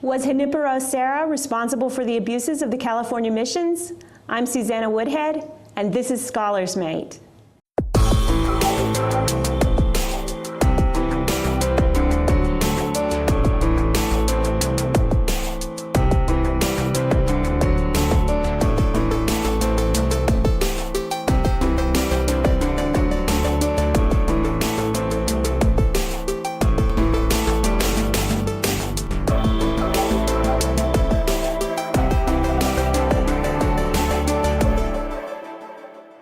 Was Junipero Serra responsible for the abuses of the California missions? I'm Susanna Woodhead, and this is Scholars Mate.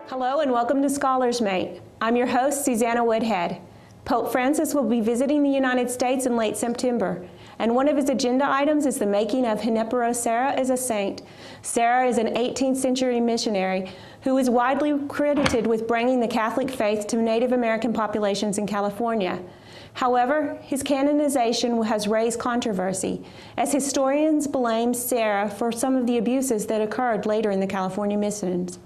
Hello and welcome to Scholars Mate. I'm your host, Susanna Woodhead. Pope Francis will be visiting the United States in late September, and one of his agenda items is the making of Junipero Serra as a saint. Serra is an 18th century missionary who is widely credited with bringing the Catholic faith to Native American populations in California. However, his canonization has raised controversy, as historians blame Serra for some of the abuses that occurred later in the California missions.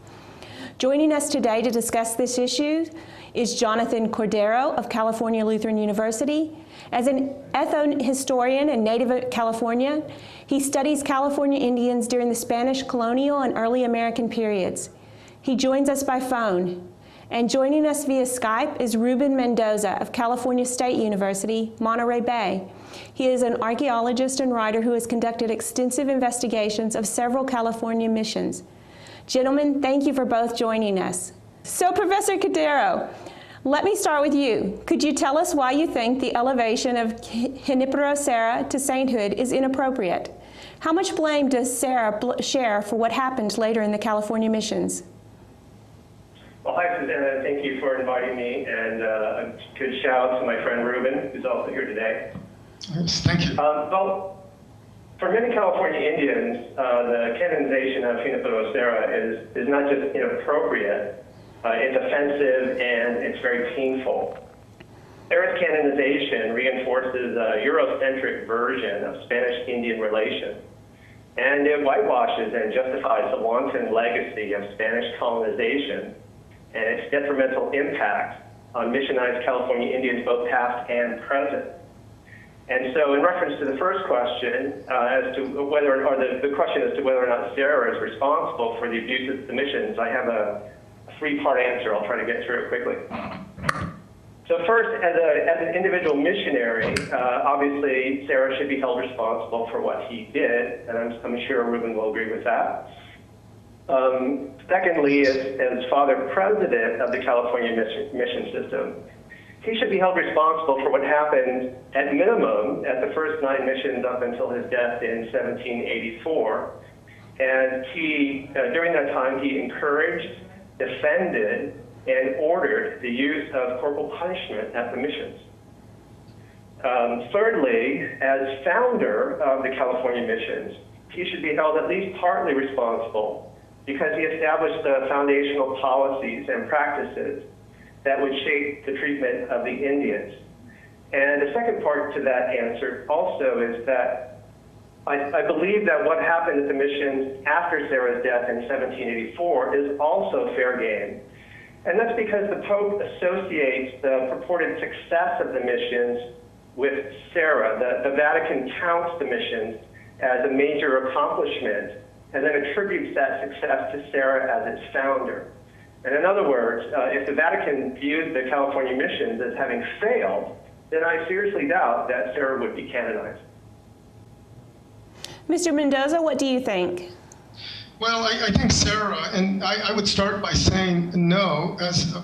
Joining us today to discuss this issue is Jonathan Cordero of California Lutheran University. As an ethnohistorian and native Californian, he studies California Indians during the Spanish colonial and early American periods. He joins us by phone. And joining us via Skype is Ruben Mendoza of California State University, Monterey Bay. He is an archaeologist and writer who has conducted extensive investigations of several California missions. Gentlemen, thank you for both joining us. So, Professor Cordero, let me start with you. Could you tell us why you think the elevation of Junipero Serra to sainthood is inappropriate? How much blame does Serra share for what happened later in the California missions? Well, hi, Susanna. Thank you for inviting me, and a good shout out to my friend Ruben, who's also here today. Yes, thank you. Well, for many California Indians, the canonization of Junipero Serra is not just inappropriate, it's offensive and it's very painful. Serra's canonization reinforces a Eurocentric version of Spanish-Indian relations, and it whitewashes and justifies the wanton legacy of Spanish colonization and its detrimental impact on missionized California Indians, both past and present. And so in reference to the first question, as to whether, or the question as to whether or not Serra is responsible for the abuses of the missions, I have a three-part answer. I'll try to get through it quickly. So first, as an individual missionary, obviously Serra should be held responsible for what he did, and I'm sure Ruben will agree with that. Secondly, as Father President of the California Mission System, he should be held responsible for what happened, at minimum, at the first 9 missions up until his death in 1784. And during that time, he encouraged, defended, and ordered the use of corporal punishment at the missions. Thirdly, as founder of the California missions, he should be held at least partly responsible because he established the foundational policies and practices that would shape the treatment of the Indians. And the second part to that answer also is that I believe that what happened at the missions after Serra's death in 1784 is also fair game. And that's because the Pope associates the purported success of the missions with Serra. The Vatican counts the missions as a major accomplishment and then attributes that success to Serra as its founder. And in other words, if the Vatican viewed the California missions as having failed, then I seriously doubt that Serra would be canonized. Mr. Mendoza, what do you think? Well, I think Serra, and I would start by saying no,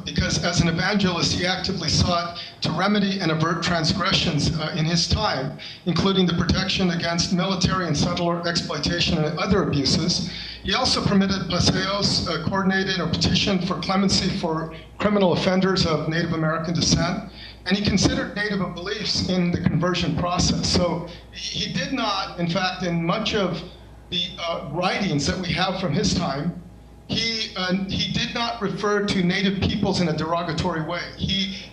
because as an evangelist, he actively sought to remedy and avert transgressions in his time, including the protection against military and settler exploitation and other abuses. He also permitted paseos, coordinated or petitioned for clemency for criminal offenders of Native American descent, and he considered Native beliefs in the conversion process. So he did not, in fact, in much of the writings that we have from his time, he did not refer to Native peoples in a derogatory way.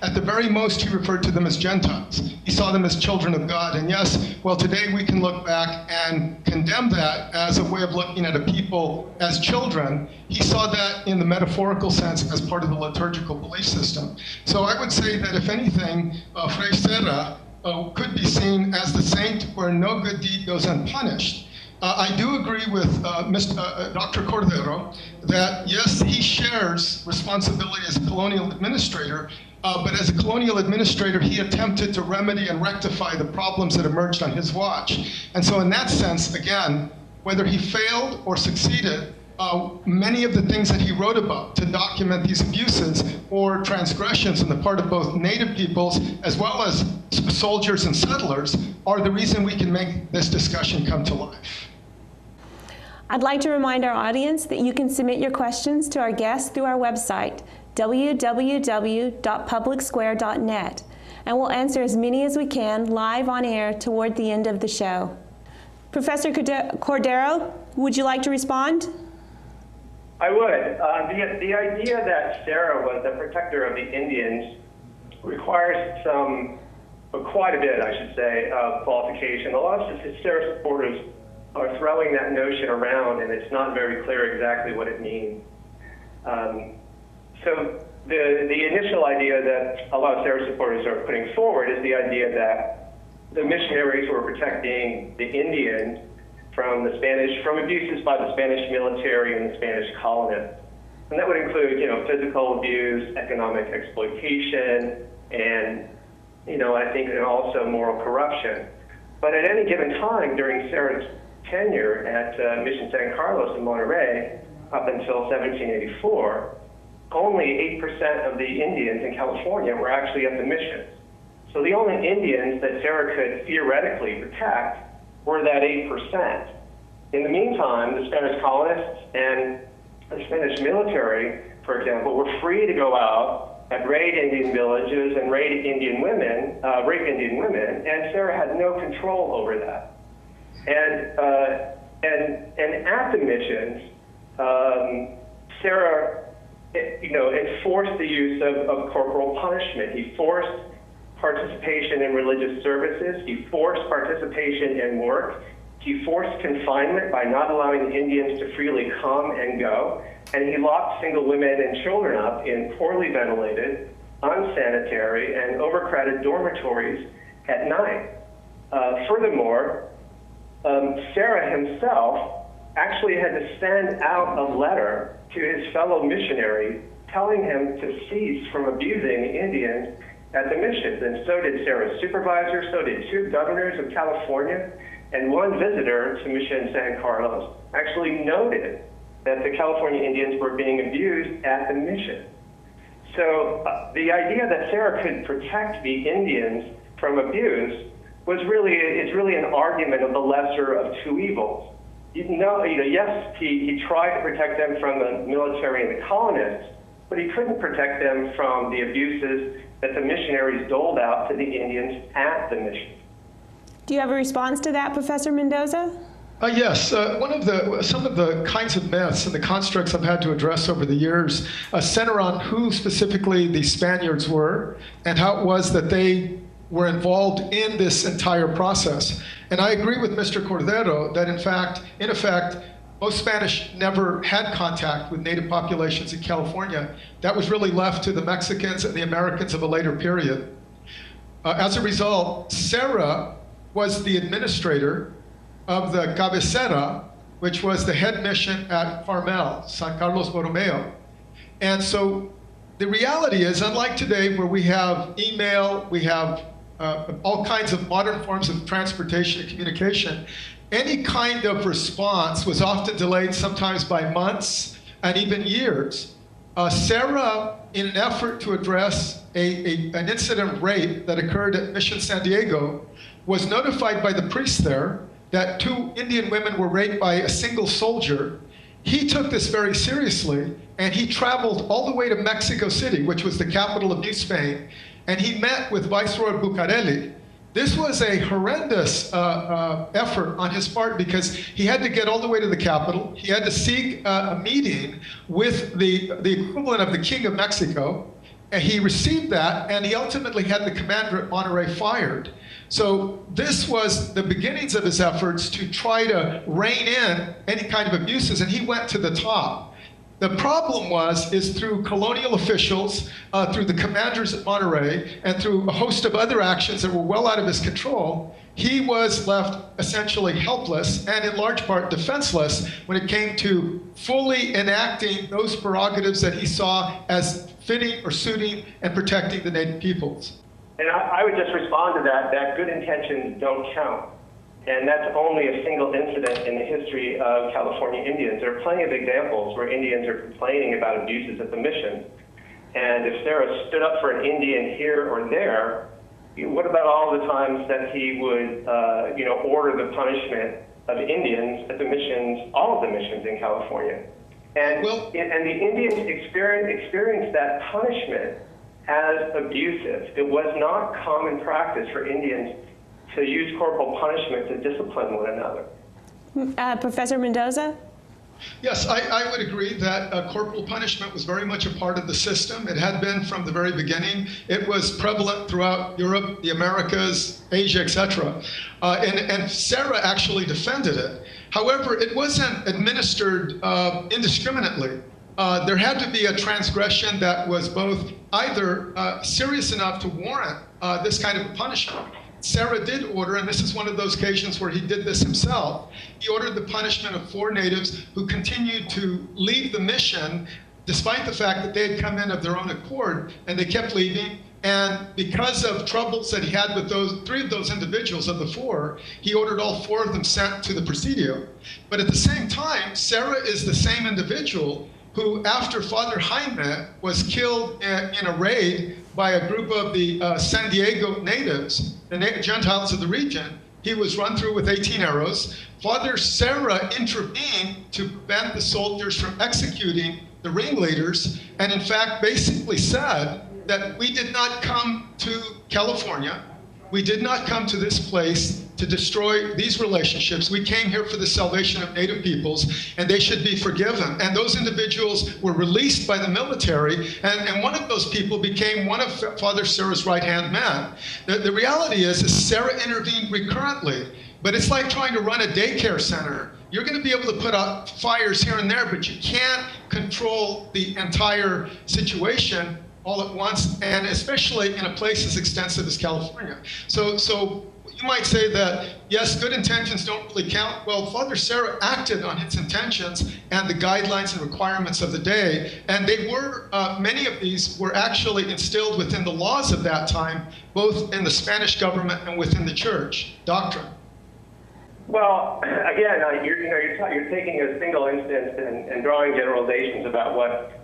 At the very most, he referred to them as Gentiles. He saw them as children of God. And yes, well, today we can look back and condemn that as a way of looking at a people as children. He saw that in the metaphorical sense as part of the liturgical belief system. So I would say that if anything, Fray Serra could be seen as the saint where no good deed goes unpunished. I do agree with Dr. Cordero that, yes, he shares responsibility as a colonial administrator, but as a colonial administrator, he attempted to remedy and rectify the problems that emerged on his watch. And so in that sense, again, whether he failed or succeeded, many of the things that he wrote about to document these abuses or transgressions on the part of both native peoples as well as soldiers and settlers are the reason we can make this discussion come to life. I'd like to remind our audience that you can submit your questions to our guests through our website, www.publicsquare.net, and we'll answer as many as we can live on air toward the end of the show. Professor Cordero, would you like to respond? I would. The idea that Serra was the protector of the Indians requires quite a bit, I should say, of qualification. A lot of Serra supporters are throwing that notion around, and it's not very clear exactly what it means. So the initial idea that a lot of Serra supporters are putting forward is the idea that the missionaries were protecting the Indians from abuses by the Spanish military and the Spanish colonists. And that would include, physical abuse, economic exploitation, and, I think, and also moral corruption. But at any given time during Serra's tenure at Mission San Carlos in Monterey, up until 1784, only 8% of the Indians in California were actually at the mission. So the only Indians that Serra could theoretically protect were that 8%. In the meantime, the Spanish colonists and the Spanish military, for example, were free to go out and raid Indian villages and rape Indian women, and Serra had no control over that. And at the missions, Serra, enforced the use of corporal punishment. He forced participation in religious services. He forced participation in work. He forced confinement by not allowing the Indians to freely come and go. And he locked single women and children up in poorly ventilated, unsanitary, and overcrowded dormitories at night. Furthermore, Serra himself actually had to send out a letter to his fellow missionaries telling him to cease from abusing the Indians at the missions. And so did Serra's supervisor, so did 2 governors of California, and 1 visitor to Mission San Carlos actually noted that the California Indians were being abused at the mission. So the idea that Serra could protect the Indians from abuse is really an argument of the lesser of 2 evils. Yes, he tried to protect them from the military and the colonists, but he couldn't protect them from the abuses that the missionaries doled out to the Indians at the mission. Do you have a response to that, Professor Mendoza? Yes, some of the kinds of myths and the constructs I've had to address over the years center on who specifically the Spaniards were and how it was that they were involved in this entire process. And I agree with Mr. Cordero that in effect, most Spanish never had contact with native populations in California. That was really left to the Mexicans and the Americans of a later period. As a result, Serra was the administrator of the cabecera, which was the head mission at Carmel, San Carlos Borromeo. And so the reality is, unlike today where we have email, we have all kinds of modern forms of transportation and communication, any kind of response was often delayed, sometimes by months and even years. Serra, in an effort to address an incident of rape that occurred at Mission San Diego, was notified by the priest there that 2 Indian women were raped by a single soldier. He took this very seriously, and he traveled all the way to Mexico City, which was the capital of New Spain, and he met with Viceroy Bucareli. This was a horrendous effort on his part because he had to get all the way to the capital. He had to seek a meeting with the equivalent of the King of Mexico. And he received that, and he ultimately had the commander at Monterey fired. So this was the beginnings of his efforts to try to rein in any kind of abuses, and he went to the top. The problem is through colonial officials, through the commanders at Monterey, and through a host of other actions that were well out of his control, he was left essentially helpless and in large part defenseless when it came to fully enacting those prerogatives that he saw as fitting or suiting and protecting the native peoples. And I would just respond to that good intentions don't count. And that's only a single incident in the history of California Indians. There are plenty of examples where Indians are complaining about abuses at the mission. And if Serra stood up for an Indian here or there, what about all the times that he would order the punishment of Indians at the missions, all of the missions in California? And the Indians experienced that punishment as abusive. It was not common practice for Indians to use corporal punishment to discipline one another. Professor Mendoza? Yes, I would agree that corporal punishment was very much a part of the system. It had been from the very beginning. It was prevalent throughout Europe, the Americas, Asia, etc. And Serra actually defended it. However, it wasn't administered indiscriminately. There had to be a transgression that was both either serious enough to warrant this kind of punishment. Serra did order, and this is one of those occasions where he did this himself, he ordered the punishment of 4 natives who continued to leave the mission despite the fact that they had come in of their own accord, and they kept leaving. And because of troubles that he had with 3 of those individuals of the 4, he ordered all 4 of them sent to the Presidio. But at the same time, Serra is the same individual who, after Father Jaime was killed in a raid by a group of the San Diego natives, the Gentiles of the region, he was run through with 18 arrows. Father Serra intervened to prevent the soldiers from executing the ringleaders, and in fact basically said that we did not come to California, we did not come to this place to destroy these relationships. We came here for the salvation of native peoples, and they should be forgiven. And those individuals were released by the military, and one of those people became one of Father Serra's right-hand men. The reality is Serra intervened recurrently, but it's like trying to run a daycare center. You're going to be able to put out fires here and there, but you can't control the entire situation all at once, and especially in a place as extensive as California. So you might say that, yes, good intentions don't really count. Well, Father Serra acted on his intentions and the guidelines and requirements of the day, and they were, many of these were actually instilled within the laws of that time, both in the Spanish government and within the church doctrine. Well, again, you're taking a single instance and drawing generalizations about what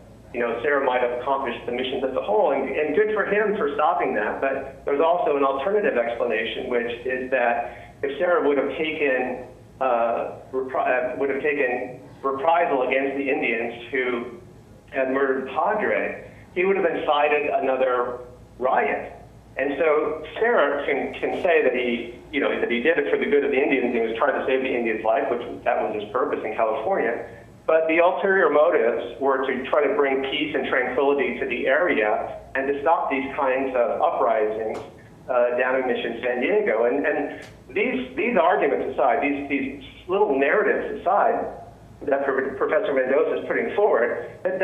Serra might have accomplished the missions as a whole, and good for him for stopping that. But there's also an alternative explanation, which is that if Serra would have taken reprisal against the Indians who had murdered Padre, he would have incited another riot. And so Serra can say that he did it for the good of the Indians. He was trying to save the Indians' life, which that was his purpose in California. But the ulterior motives were to try to bring peace and tranquility to the area and to stop these kinds of uprisings down in Mission San Diego. And these arguments aside, these little narratives aside that Professor Mendoza is putting forward, it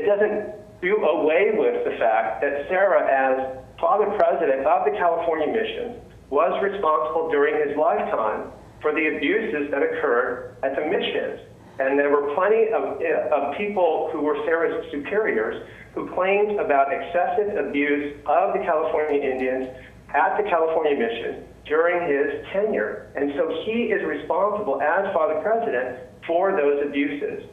doesn't do away with the fact that Serra, as Father President of the California Mission, was responsible during his lifetime for the abuses that occurred at the missions. And there were plenty of people who were Serra's superiors who claimed about excessive abuse of the California Indians at the California Mission during his tenure. And so he is responsible as Father President for those abuses.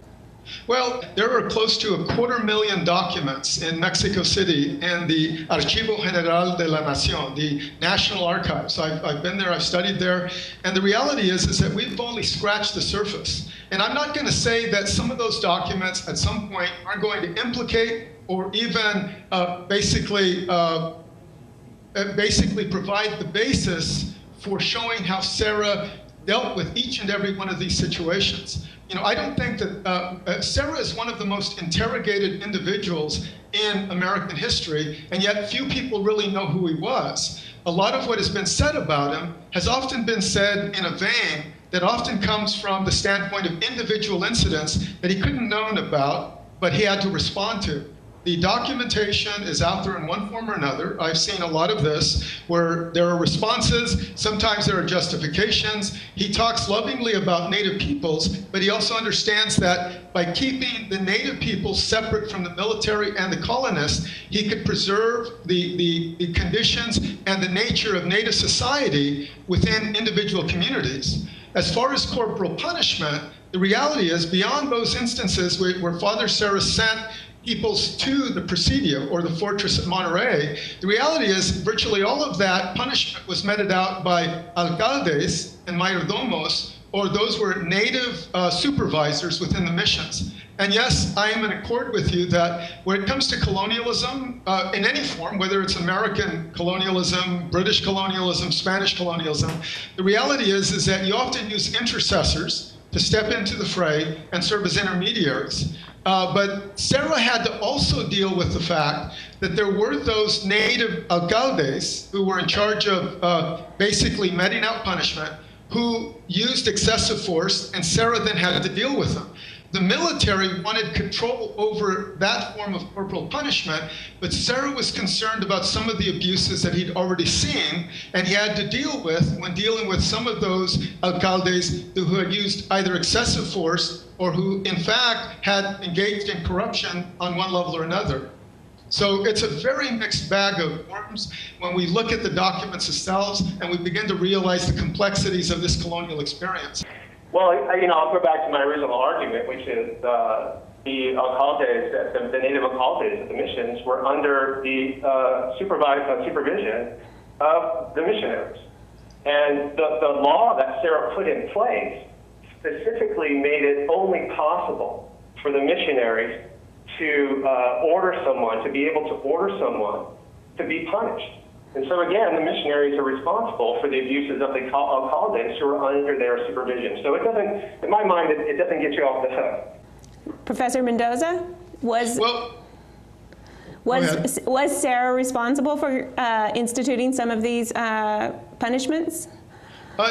Well, there are close to 250,000 documents in Mexico City in the Archivo General de la Nación, the National Archives. I've been there, I've studied there, and the reality is that we've only scratched the surface. And I'm not going to say that some of those documents at some point are going to implicate or even basically provide the basis for showing how Serra dealt with each and every one of these situations. I don't think that Serra is one of the most interrogated individuals in American history, and yet few people really know who he was. A lot of what has been said about him has often been said in a vein that often comes from the standpoint of individual incidents that he couldn't known about, but he had to respond to. The documentation is out there in one form or another. I've seen a lot of this where there are responses, sometimes there are justifications. He talks lovingly about Native peoples, but he also understands that by keeping the Native peoples separate from the military and the colonists, he could preserve the conditions and the nature of Native society within individual communities. As far as corporal punishment, the reality is beyond those instances where Father Serra sent peoples to the Presidio or the fortress at Monterey, the reality is virtually all of that punishment was meted out by alcaldes and mayordomos, or those were native supervisors within the missions. And yes, I am in accord with you that when it comes to colonialism in any form, whether it's American colonialism, British colonialism, Spanish colonialism, the reality is that you often use intercessors to step into the fray and serve as intermediaries. But Serra had to also deal with the fact that there were those native alcaldes who were in charge of basically meting out punishment, who used excessive force, and Serra then had to deal with them. The military wanted control over that form of corporal punishment, but Serra was concerned about some of the abuses that he'd already seen, and he had to deal with when dealing with some of those alcaldes who had used either excessive force or who, in fact, had engaged in corruption on one level or another. So it's a very mixed bag of forms when we look at the documents themselves and we begin to realize the complexities of this colonial experience. Well, I'll go back to my original argument, which is the alcaldes, the native alcaldes of the missions were under the supervision of the missionaries. And the law that Serra put in place specifically made it only possible for the missionaries to be able to order someone to be punished. And so again, the missionaries are responsible for the abuses of the alcaldes who are under their supervision. So it doesn't, in my mind, it doesn't get you off the hook. Professor Mendoza, was Serra responsible for instituting some of these punishments?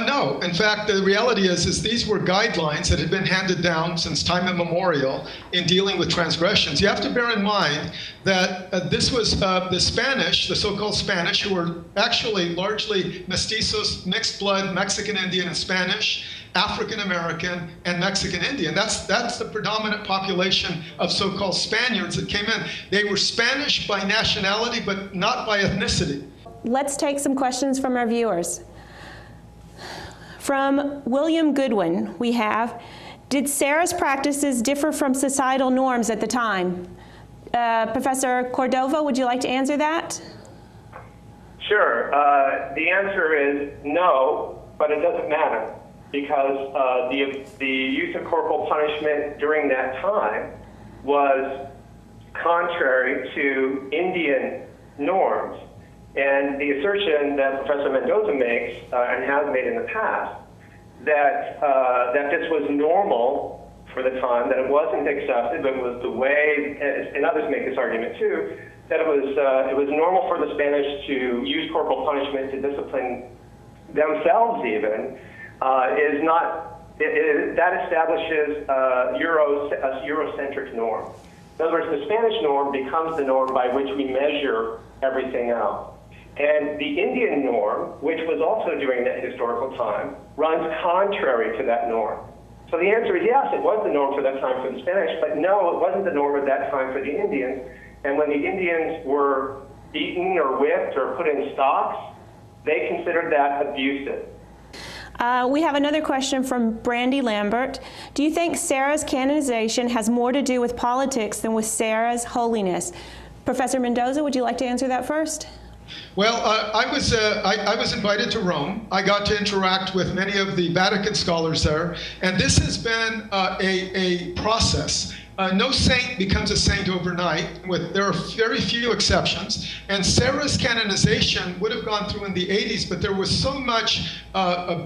No. In fact, the reality is these were guidelines that had been handed down since time immemorial in dealing with transgressions. You have to bear in mind that this was the Spanish, the so-called Spanish, who were actually largely mestizos, mixed blood, Mexican Indian and Spanish, African American, and Mexican Indian. That's the predominant population of so-called Spaniards that came in. They were Spanish by nationality, but not by ethnicity. Let's take some questions from our viewers. From William Goodwin, we have, did Serra's practices differ from societal norms at the time? Professor Cordova, would you like to answer that? Sure. The answer is no, but it doesn't matter because the use of corporal punishment during that time was contrary to Indian norms. And the assertion that Professor Mendoza makes and has made in the past that this was normal for the time, that it wasn't excessive, it was the way, and others make this argument too, that it was normal for the Spanish to use corporal punishment to discipline themselves even, is not, that establishes a Eurocentric norm. In other words, the Spanish norm becomes the norm by which we measure everything else. And the Indian norm, which was also during that historical time, runs contrary to that norm. So the answer is yes, it was the norm for that time for the Spanish, but no, it wasn't the norm at that time for the Indians. And when the Indians were beaten or whipped or put in stocks, they considered that abusive. We have another question from Brandy Lambert. Do you think Serra's canonization has more to do with politics than with Serra's holiness? Professor Mendoza, would you like to answer that first? Well, I was invited to Rome. I got to interact with many of the Vatican scholars there, and this has been a process. No saint becomes a saint overnight. There are very few exceptions. And Serra's canonization would have gone through in the 80s, but there was so much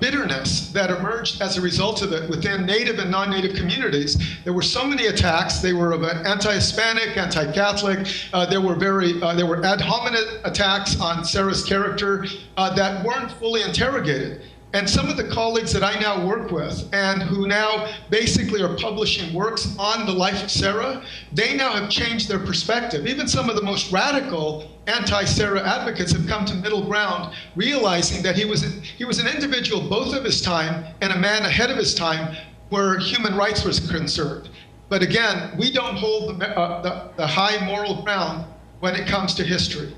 bitterness that emerged as a result of it within native and non-native communities. There were so many attacks. They were anti-Hispanic, anti-Catholic. There were ad hominem attacks on Serra's character that weren't fully interrogated. And some of the colleagues that I now work with and who now basically are publishing works on the life of Serra, they now have changed their perspective. Even some of the most radical anti-Serra advocates have come to middle ground, realizing that he was an individual both of his time and a man ahead of his time where human rights was concerned. But again, we don't hold the high moral ground when it comes to history.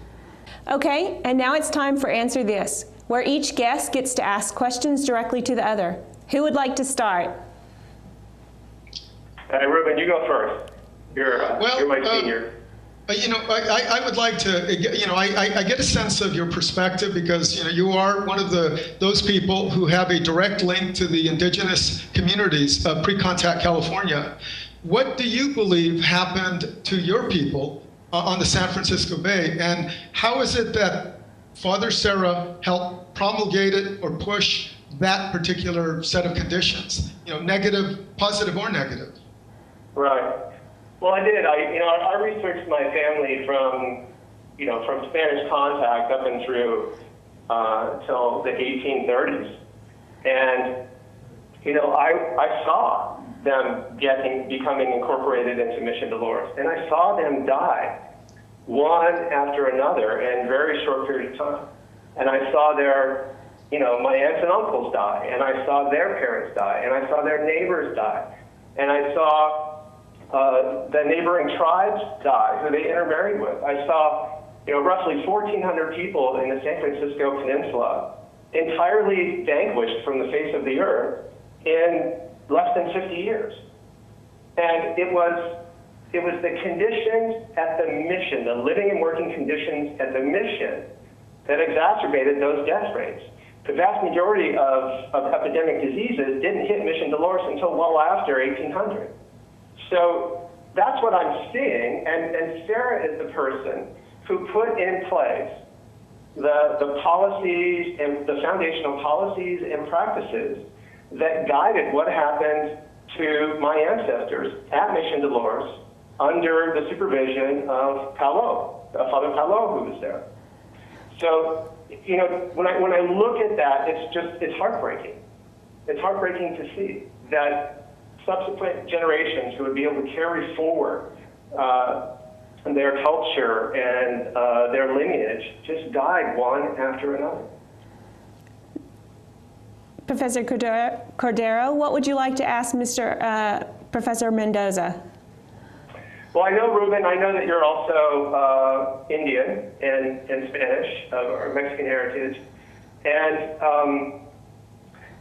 Okay, and now it's time for Answer This, where each guest gets to ask questions directly to the other. Who would like to start? Ruben, you go first. You're my senior. I would like to, I get a sense of your perspective because, you are one of those people who have a direct link to the indigenous communities of pre-contact California. What do you believe happened to your people on the San Francisco Bay, and how is it that Father Serra helped promulgate it or push that particular set of conditions, negative, positive or negative? Right. Well, I did. I researched my family from Spanish contact up and through till the 1830s, and I saw them becoming incorporated into Mission Dolores, and I saw them die one after another in very short periods of time. And I saw my aunts and uncles die, and I saw their parents die, and I saw their neighbors die, and I saw the neighboring tribes die who they intermarried with. I saw roughly 1,400 people in the San Francisco Peninsula entirely vanquished from the face of the earth in less than 50 years. And it was the conditions at the mission, the living and working conditions at the mission, that exacerbated those death rates. The vast majority of epidemic diseases didn't hit Mission Dolores until well after 1800. So that's what I'm seeing, and Serra is the person who put in place the policies and the foundational policies and practices that guided what happened to my ancestors at Mission Dolores under the supervision of Father Palou, who was there. So, when I look at that, it's heartbreaking. It's heartbreaking to see that subsequent generations who would be able to carry forward their culture and their lineage just died one after another. Professor Cordero, what would you like to ask Professor Mendoza? Well, I know, Ruben, that you're also Indian and Spanish, or Mexican heritage, and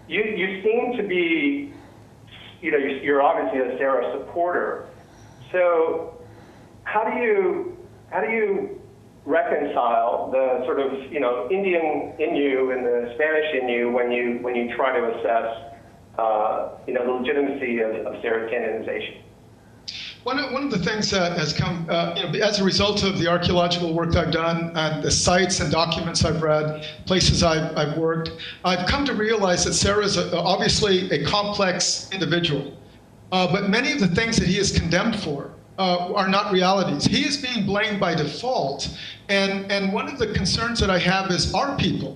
you seem to be, you're obviously a Serra supporter. So how do you reconcile the sort of Indian in you and the Spanish in you when you try to assess the legitimacy of Serra's canonization? One of the things that has come, as a result of the archaeological work I've done, and the sites and documents I've read, places I've worked, I've come to realize that Serra is obviously a complex individual, but many of the things that he is condemned for are not realities. He is being blamed by default, and one of the concerns that I have is our people,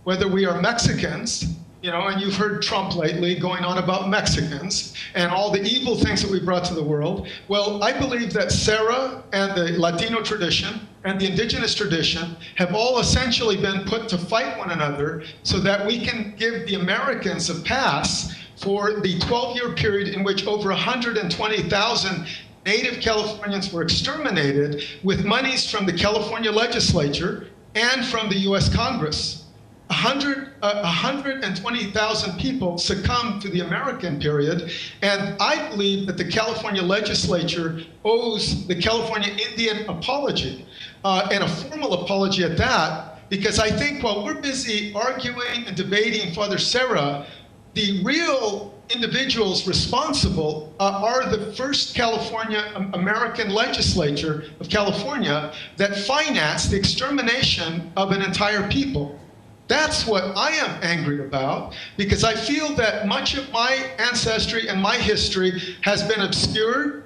whether we are Mexicans, and you've heard Trump lately going on about Mexicans and all the evil things that we brought to the world. Well, I believe that Serra and the Latino tradition and the indigenous tradition have all essentially been put to fight one another so that we can give the Americans a pass for the 12-year period in which over 120,000 Native Californians were exterminated with monies from the California legislature and from the US Congress. 120,000 people succumbed to the American period, and I believe that the California legislature owes the California Indian apology, and a formal apology at that, because I think while we're busy arguing and debating Father Serra, the real individuals responsible are the first California American legislature of California that financed the extermination of an entire people. That's what I am angry about, because I feel that much of my ancestry and my history has been obscured,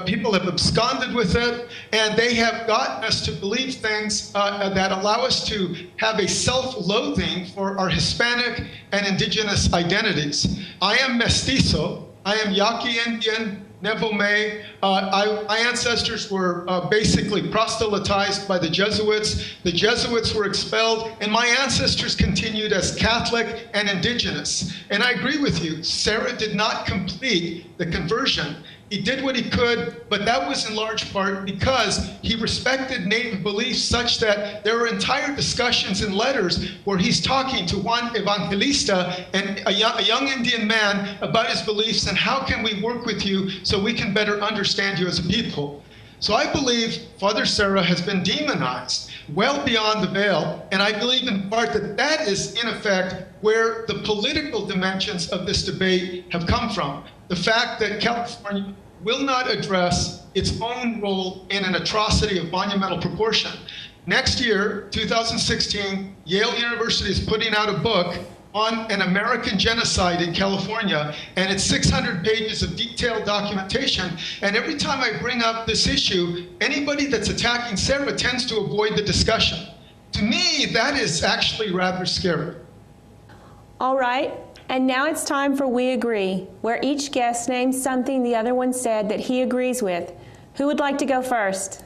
People have absconded with it, and they have gotten us to believe things that allow us to have a self-loathing for our Hispanic and indigenous identities. I am mestizo. I am Yaqui Indian, Nevo-May. My ancestors were basically proselytized by the Jesuits. The Jesuits were expelled, and my ancestors continued as Catholic and indigenous. And I agree with you, Serra did not complete the conversion. He did what he could, but that was in large part because he respected Native beliefs such that there were entire discussions and letters where he's talking to Juan Evangelista and a young Indian man about his beliefs and how can we work with you so we can better understand you as a people. So I believe Father Serra has been demonized well beyond the veil, and I believe in part that that is, in effect, where the political dimensions of this debate have come from. The fact that California will not address its own role in an atrocity of monumental proportion. Next year, 2016, Yale University is putting out a book on an American genocide in California, and it's 600 pages of detailed documentation. And every time I bring up this issue, anybody that's attacking Serra tends to avoid the discussion. To me, that is actually rather scary. All right, and now it's time for We Agree, where each guest names something the other one said that he agrees with. Who would like to go first?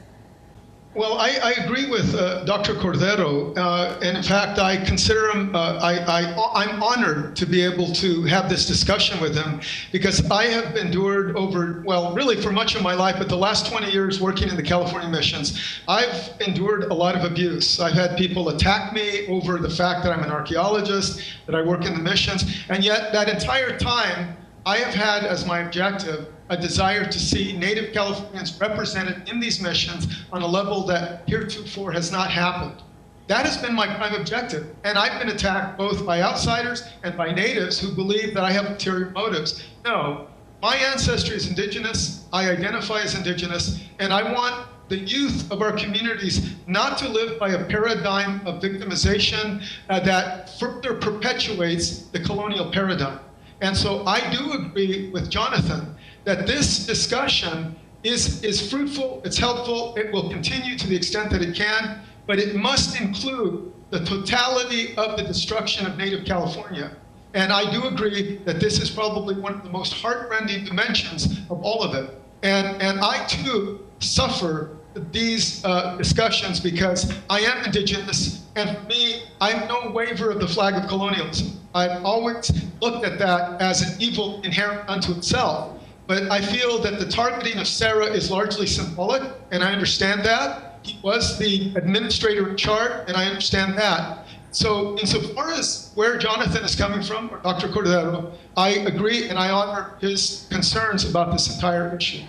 Well, I agree with Dr. Cordero, and in fact, I consider him, I'm honored to be able to have this discussion with him because I have endured over, well, really for much of my life, but the last 20 years working in the California missions, I've endured a lot of abuse. I've had people attack me over the fact that I'm an archaeologist, that I work in the missions, and yet that entire time, I have had as my objective a desire to see Native Californians represented in these missions on a level that heretofore has not happened. That has been my prime objective. And I've been attacked both by outsiders and by natives who believe that I have ulterior motives. No, my ancestry is indigenous, I identify as indigenous, and I want the youth of our communities not to live by a paradigm of victimization that further perpetuates the colonial paradigm. And so I do agree with Jonathan that this discussion is fruitful, it's helpful, it will continue to the extent that it can, but it must include the totality of the destruction of Native California. And I do agree that this is probably one of the most heartrending dimensions of all of it. And I too suffer these discussions because I am indigenous, and for me, I'm no waiver of the flag of colonialism. I've always looked at that as an evil inherent unto itself. But I feel that the targeting of Serra is largely symbolic, and I understand that. He was the administrator in charge, and I understand that. So insofar as where Jonathan is coming from, or Dr. Cordero, I agree and I honor his concerns about this entire issue.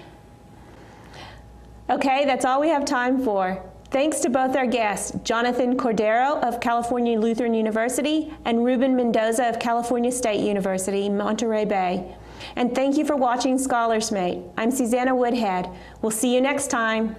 Okay, that's all we have time for. Thanks to both our guests, Jonathan Cordero of California Lutheran University and Ruben Mendoza of California State University, Monterey Bay. And thank you for watching Scholars Mate. I'm Susanna Woodhead. We'll see you next time.